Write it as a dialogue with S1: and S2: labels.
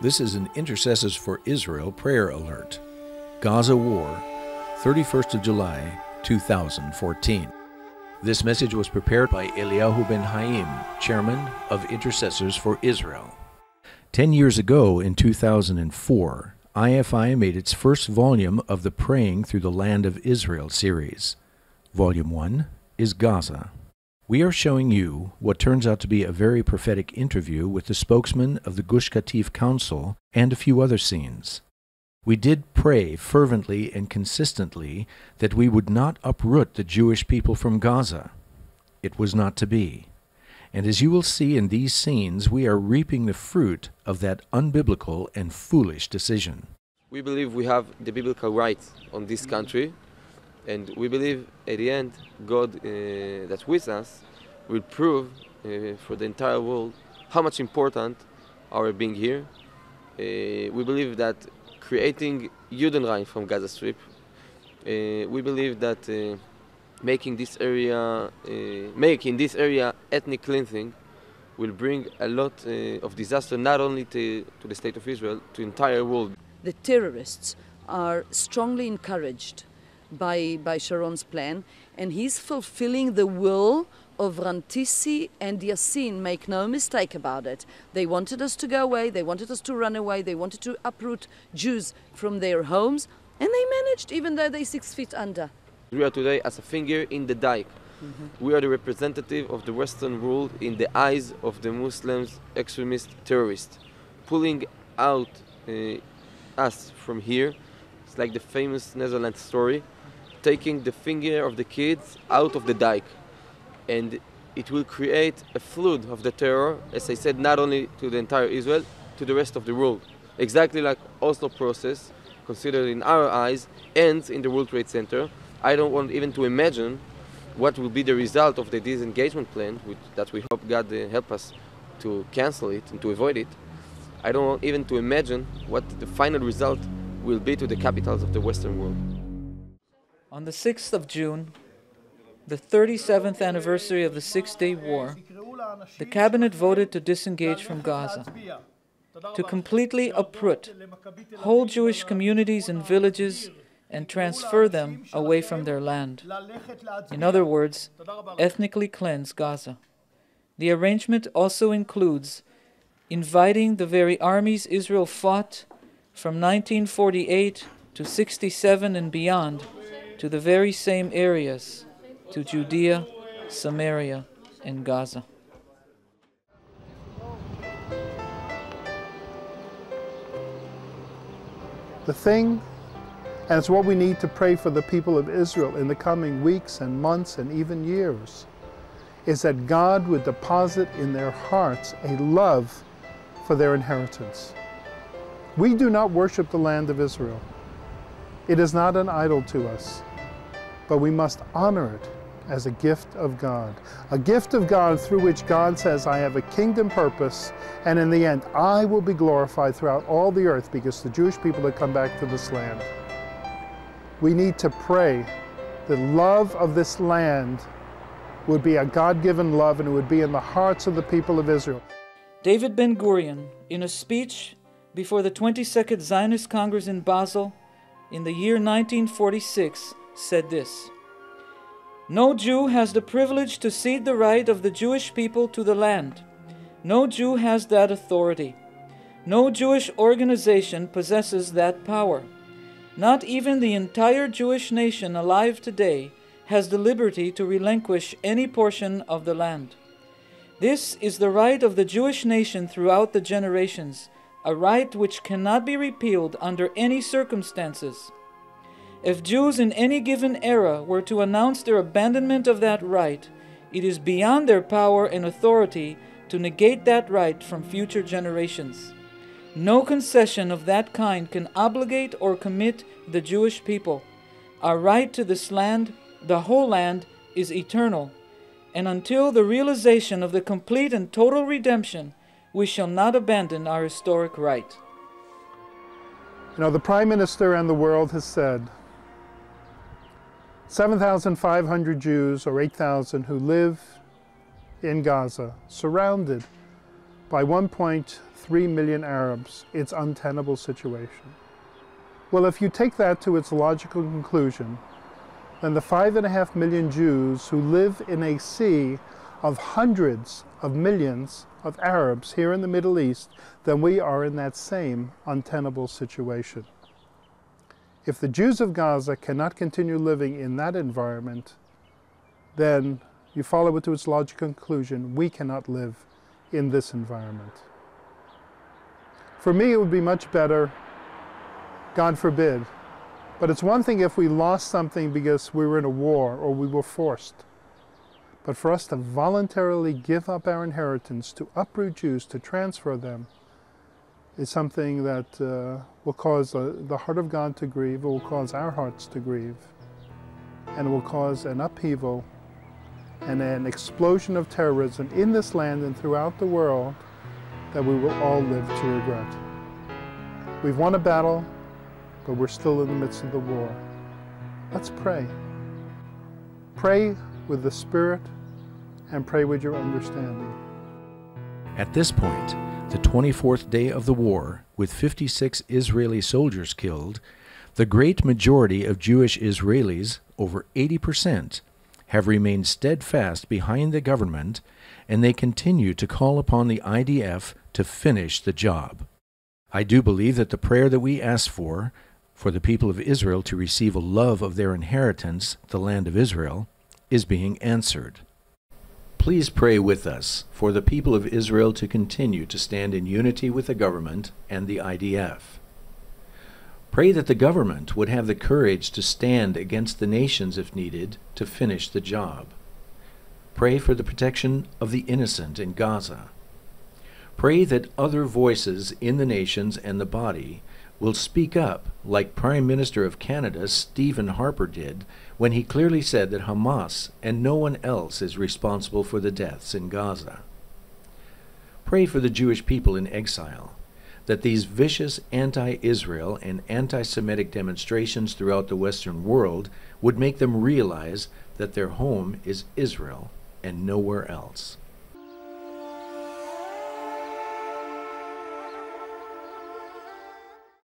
S1: This is an Intercessors for Israel prayer alert. Gaza War, 31st of July, 2014. This message was prepared by Eliyahu ben Haim, Chairman of Intercessors for Israel. 10 years ago, in 2004, IFI made its first volume of the Praying Through the Land of Israel series. Volume 1 is Gaza. We are showing you what turns out to be a very prophetic interview with the spokesman of the Gush Katif Council and a few other scenes. We did pray fervently and consistently that we would not uproot the Jewish people from Gaza. It was not to be. And as you will see in these scenes, we are reaping the fruit of that unbiblical and foolish decision.
S2: We believe we have the biblical rights on this country, and we believe at the end God that's with us will prove for the entire world how much important our being here. We believe that creating Judenrein from Gaza Strip, we believe that making this area ethnic cleansing will bring a lot of disaster not only to the state of Israel, to the entire world.
S3: The terrorists are strongly encouraged by Sharon's plan, and he's fulfilling the will of Rantisi and Yassin. Make no mistake about it. They wanted us to go away, they wanted us to run away, they wanted to uproot Jews from their homes, and they managed, even though they're 6 feet under.
S2: We are today as a finger in the dike. We are the representative of the Western world in the eyes of the Muslims, extremist terrorists, pulling out us from here. It's like the famous Netherlands story, taking the finger of the kids out of the dike. And it will create a flood of the terror, as I said, not only to the entire Israel, to the rest of the world. Exactly like Oslo process, considered in our eyes, ends in the World Trade Center. I don't want even to imagine what will be the result of the disengagement plan, that we hope God help us to cancel it and to avoid it. I don't want even to imagine what the final result will be to the capitals of the Western world.
S4: On the 6th of June, the 37th anniversary of the Six-Day War, the cabinet voted to disengage from Gaza, to completely uproot whole Jewish communities and villages and transfer them away from their land. In other words, ethnically cleanse Gaza. The arrangement also includes inviting the very armies Israel fought from 1948 to 67 and beyond to the very same areas, to Judea, Samaria, and Gaza.
S5: The thing, and it's what we need to pray for the people of Israel in the coming weeks and months and even years, is that God would deposit in their hearts a love for their inheritance. We do not worship the land of Israel. It is not an idol to us, but we must honor it as a gift of God. A gift of God through which God says, I have a kingdom purpose, and in the end, I will be glorified throughout all the earth because the Jewish people have come back to this land. We need to pray that love of this land would be a God-given love, and it would be in the hearts of the people of Israel.
S4: David Ben-Gurion, in a speech before the 22nd Zionist Congress in Basel in the year 1946, said this: "No Jew has the privilege to cede the right of the Jewish people to the land. No Jew has that authority. No Jewish organization possesses that power. Not even the entire Jewish nation alive today has the liberty to relinquish any portion of the land. This is the right of the Jewish nation throughout the generations, a right which cannot be repealed under any circumstances. If Jews in any given era were to announce their abandonment of that right, it is beyond their power and authority to negate that right from future generations. No concession of that kind can obligate or commit the Jewish people. Our right to this land, the whole land, is eternal, and until the realization of the complete and total redemption, we shall not abandon our historic right."
S5: You know, the Prime Minister and the world has said 7,500 Jews, or 8,000, who live in Gaza, surrounded by 1.3 million Arabs, it's an untenable situation. Well, if you take that to its logical conclusion, then the 5.5 million Jews who live in a sea of hundreds of millions of Arabs here in the Middle East, then we are in that same untenable situation. If the Jews of Gaza cannot continue living in that environment, then you follow it to its logical conclusion, we cannot live in this environment. For me, it would be much better, God forbid, but it's one thing if we lost something because we were in a war or we were forced. But for us to voluntarily give up our inheritance, to uproot Jews, to transfer them, is something that will cause the heart of God to grieve, it will cause our hearts to grieve, and it will cause an upheaval and an explosion of terrorism in this land and throughout the world that we will all live to regret. We've won a battle, but we're still in the midst of the war. Let's pray. Pray with the Spirit and pray with your understanding.
S1: At this point, the 24th day of the war, with 56 Israeli soldiers killed, the great majority of Jewish Israelis, over 80%, have remained steadfast behind the government, and they continue to call upon the IDF to finish the job. I do believe that the prayer that we ask for the people of Israel to receive a love of their inheritance, the land of Israel, is being answered. Please pray with us for the people of Israel to continue to stand in unity with the government and the IDF. Pray that the government would have the courage to stand against the nations if needed to finish the job. Pray for the protection of the innocent in Gaza. Pray that other voices in the nations and the body will speak up, like Prime Minister of Canada Stephen Harper did when he clearly said that Hamas and no one else is responsible for the deaths in Gaza. Pray for the Jewish people in exile, that these vicious anti-Israel and anti-Semitic demonstrations throughout the Western world would make them realize that their home is Israel and nowhere else.